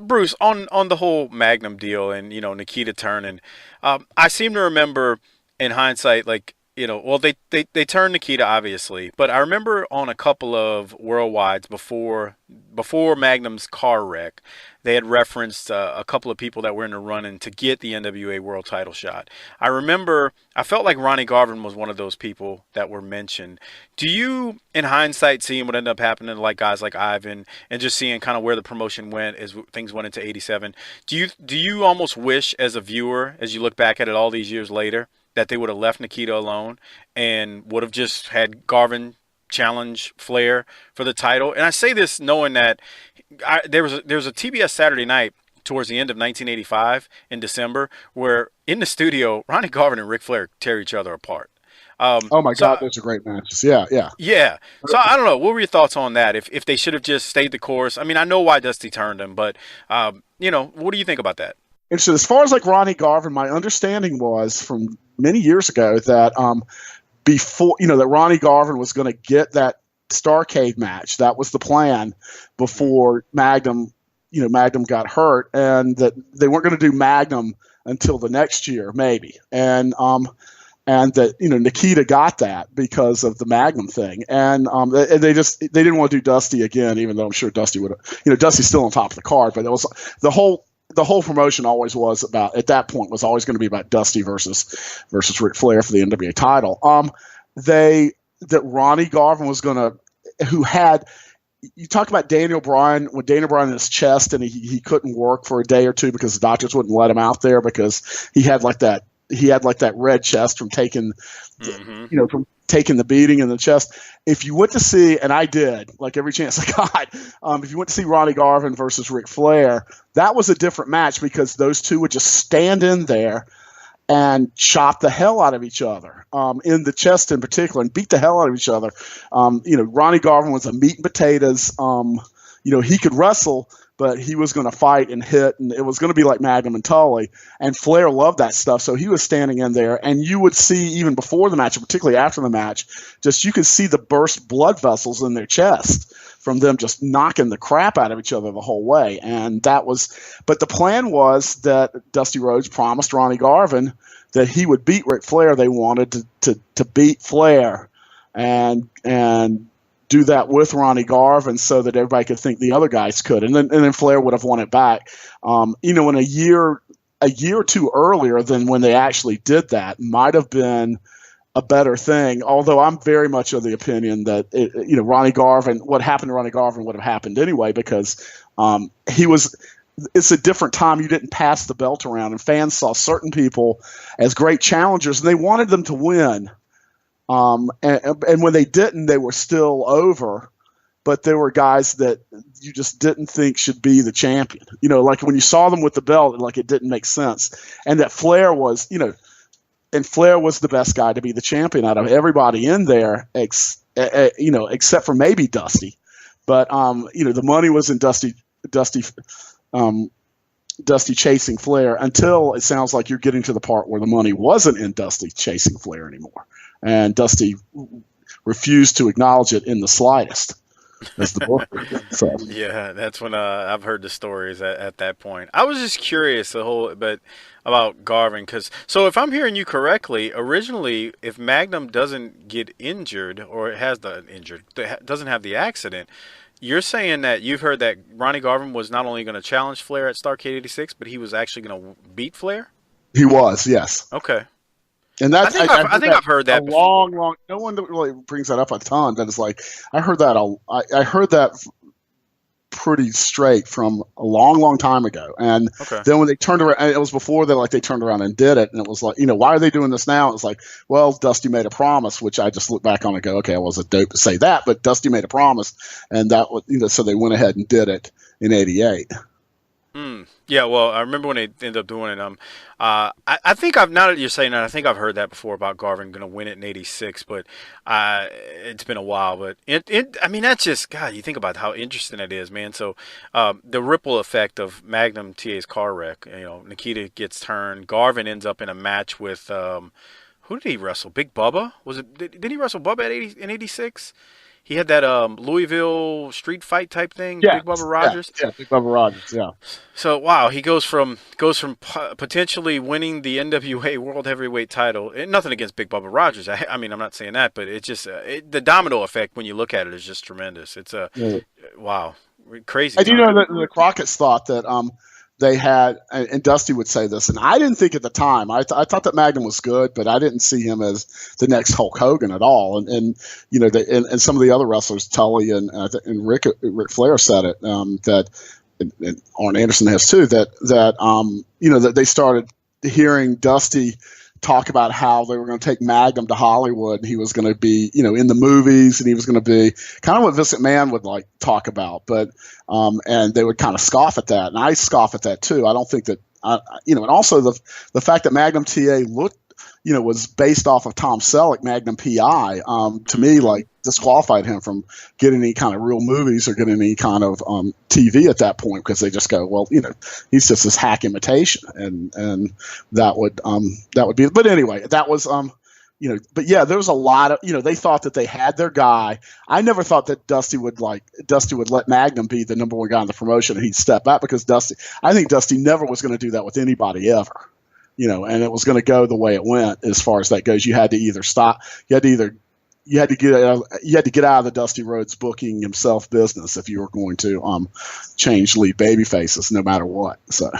Bruce, on the whole Magnum deal and Nikita turning, I seem to remember in hindsight, like well they turned Nikita obviously, but I remember on a couple of worldwides before Magnum's car wreck, they had referenced a couple of people that were in the running to get the NWA World Title shot. I remember I felt like Ronnie Garvin was one of those people that were mentioned. Do you, in hindsight, seeing what ended up happening, like guys like Ivan, and just seeing kind of where the promotion went as things went into '87? Do you almost wish, as a viewer, as you look back at it all these years later, that they would have left Nikita alone and would have just had Garvin challenge Flair for the title? And I say this knowing that there was a TBS Saturday night towards the end of 1985 in December where in the studio Ronnie Garvin and Ric Flair tear each other apart. Oh my So God, those are great matches. Yeah, yeah. yeah, so I don't know. What were your thoughts on that? If they should have just stayed the course. I mean, I know why Dusty turned him, but what do you think about that? And so, as far as like Ronnie Garvin, my understanding was from many years ago that before that Ronnie Garvin was going to get that Starrcade match. That was the plan before Magnum got hurt, and that they weren't going to do Magnum until the next year, maybe. And that Nikita got that because of the Magnum thing, and they didn't want to do Dusty again, even though I'm sure Dusty would have. Dusty's still on top of the card, but it was the whole promotion always was about at that point was always going to be about Dusty versus Ric Flair for the NWA title. That Ronnie Garvin was going to who had. You talk about Daniel Bryan when Daniel Bryan in his chest and he couldn't work for a day or two because the doctors wouldn't let him out there because he had like that red chest from taking Hmm. from taking the beating in the chest. If you went to see, and I did, like every chance I got, if you went to see Ronnie Garvin versus Ric Flair, that was a different match because those two would just stand in there and chop the hell out of each other in the chest in particular and beat the hell out of each other. Ronnie Garvin was a meat and potatoes. He could wrestle, but he was going to fight and hit, and it was going to be like Magnum and Tully. And Flair loved that stuff, so he was standing in there, and you would see even before the match, and particularly after the match, just you could see the burst blood vessels in their chest from them just knocking the crap out of each other the whole way. And but the plan was that Dusty Rhodes promised Ronnie Garvin that he would beat Ric Flair. They wanted to beat Flair and do that with Ronnie Garvin so that everybody could think the other guys could, and then Flair would have won it back. In a year or two earlier than when they actually did that might have been a better thing. Although I'm very much of the opinion that what happened to Ronnie Garvin would have happened anyway because he was. It's a different time. You didn't pass the belt around, and fans saw certain people as great challengers, and they wanted them to win. And when they didn't, they were still over. But there were guys that you just didn't think should be the champion. Like when you saw them with the belt, like it didn't make sense. And that Flair was, and Flair was the best guy to be the champion out of everybody in there, except for maybe Dusty. But the money was in Dusty chasing Flair until it sounds like you're getting to the part where the money wasn't in Dusty chasing Flair anymore. And Dusty refused to acknowledge it in the slightest, as the book said. Yeah, that's when I've heard the stories at that point. I was just curious but about Garvin because so if I'm hearing you correctly, originally if Magnum doesn't get injured or doesn't have the accident, you're saying that you've heard that Ronnie Garvin was not only going to challenge Flair at Starrcade '86, but he was actually going to beat Flair. He was, yes. Okay, And I that's think I I heard think that I've heard a that before. long. No one really brings that up a ton, but it's like I heard that. I heard that pretty straight from a long time ago. And Okay. then when they turned around, it was before they turned around and did it, and it was like, why are they doing this now? It's like, well, Dusty made a promise, which I just look back on and go, okay, I was a dope to say that, but Dusty made a promise, and that was, so they went ahead and did it in '88. Mm. Yeah, well, I remember when they ended up doing it. I think I've now that you're saying that, I think I've heard that before about Garvin going to win it in '86, but it's been a while. But I mean, that's just God. You think about how interesting it is, man. So the ripple effect of Magnum TA's car wreck. Nikita gets turned. Garvin ends up in a match with who did he wrestle? Big Bubba? Was it? Did he wrestle Bubba in '86? he had that Louisville street fight type thing, Yeah, Big Bubba yeah, Rogers. yeah. Big Bubba Rogers. Yeah, So wow, he goes from potentially winning the NWA World Heavyweight title. And nothing against Big Bubba Rogers. I mean, I'm not saying that, but it just the domino effect when you look at it is just tremendous. It's a yeah. wow, crazy I do time. know that the Crockett's thought that they had, and Dusty would say this, and I didn't think at the time. I thought that Magnum was good, but I didn't see him as the next Hulk Hogan at all. And you know, and some of the other wrestlers, Tully and Ric Flair said it, that and Arn Anderson has too, that you know, that they started hearing Dusty talk about how they were going to take Magnum to Hollywood, and he was going to be, you know, in the movies, and he was going to be kind of what Vince McMahon would like talk about, but and they would kind of scoff at that, and I scoff at that too. I don't think that, you know, and also the fact that Magnum TA looked, you know, was based off of Tom Selleck, Magnum PI, to me, like, disqualified him from getting any kind of real movies or getting any kind of TV at that point, because they just go, well, you know, he's just this hack imitation, and that would be. But anyway, that was you know, but yeah, there was a lot of, you know, they thought that they had their guy. I never thought that Dusty would let Magnum be the number one guy in the promotion and he'd step out, because I think Dusty never was going to do that with anybody ever. You know, and it was going to go the way it went as far as that goes. You had to either stop, you had to get out of the Dusty Rhodes booking himself business if you were going to change lead baby faces, no matter what. So